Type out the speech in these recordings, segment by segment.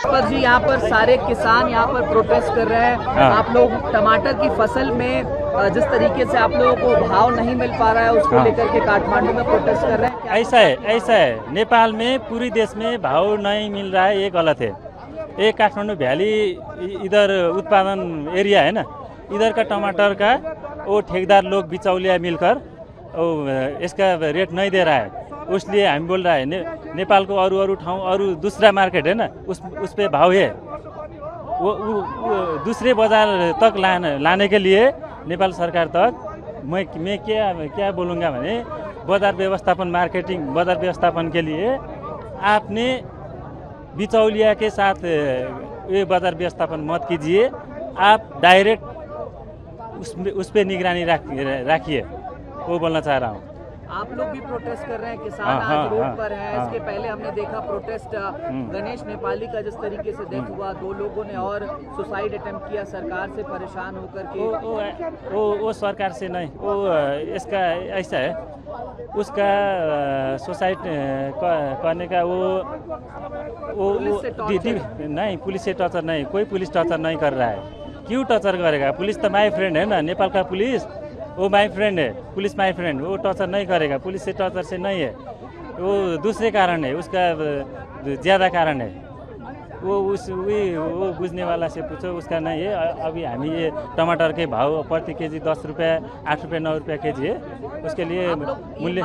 पर जी यहाँ पर सारे किसान यहाँ पर प्रोटेस्ट कर रहे हैं। आप लोग टमाटर की फसल में जिस तरीके से आप लोगों को भाव नहीं मिल पा रहा है उसको लेकर के काठमांडू में प्रोटेस्ट कर रहे हैं। ऐसा है नेपाल में पूरी देश में भाव नहीं मिल रहा है, ये गलत है। ये काठमांडू वैली इधर उत्पादन एरिया है ना, इधर का टमाटर का वो ठेकेदार लोग बिचौलिया मिलकर इसका रेट नहीं दे रहा है, उसलिए हम बोल रहा है नेपाल को अरू ठाउँ अरू दूसरा मार्केट है ना, उस पे भाव है। वो दूसरे बाजार तक लाने के लिए नेपाल सरकार तक मैं क्या बोलूँगा भने बाजार व्यवस्थापन मार्केटिंग बाजार व्यवस्थापन के लिए आपने बिचौलिया के साथ ये बाजार व्यवस्थापन मत कीजिए, आप डायरेक्ट उस पे निगरानी रखिए, वो बोलना चाह रहा हूँ। आप लोग भी प्रोटेस्ट कर रहे हैं, किसान आज रोड पर हैं। इसके पहले हमने देखा प्रोटेस्ट गणेश नेपाली का जिस तरीके से डेथ हुआ, 2 लोगों ने और सुसाइड अटेम्प्ट किया सरकार से परेशान होकर के। वो सरकार से नहीं, वो इसका ऐसा है, उसका सुसाइड करने का वो नहीं, पुलिस से टॉर्चर नहीं, कोई पुलिस टॉर्चर नहीं कर रहा है। क्यों टॉर्चर करेगा? पुलिस तो माई फ्रेंड है ना, नेपाल का पुलिस वो माई फ्रेंड है, पुलिस माई फ्रेंड, वो टॉर्चर नहीं करेगा, पुलिस से टॉर्चर से नहीं है, वो दूसरे कारण है, उसका ज़्यादा कारण है, वो बुझने वाला से पूछो, उसका नहीं है। अभी हम ये टमाटर के भाव प्रति केजी 10 रुपये, 8 रुपये, 9 रुपये केजी है, उसके लिए मूल्य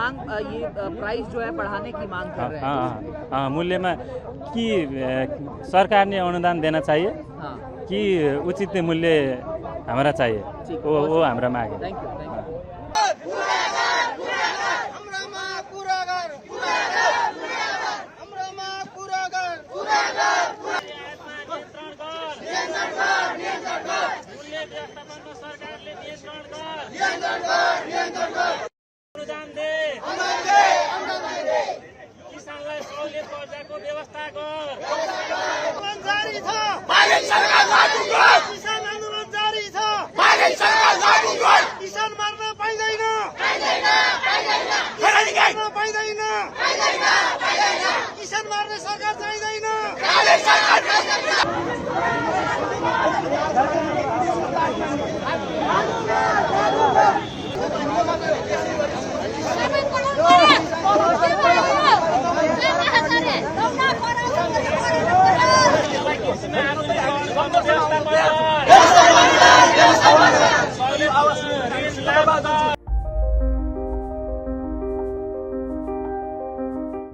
ये प्राइस जो है बढ़ाने की मांग कर रहे हैं। हाँ, मूल्य में कि सरकार ने अनुदान देना चाहिए कि उचित मूल्य हमारा चाहिए, वो हमारा मांग है। Thank you. किसानलाई सहुलियत दर्जाको व्यवस्था गर। किसान आन्दोलन जारी छ। किसान मर्न पाइँदैन। किसान मार्ने सरकार चाहिँदैन।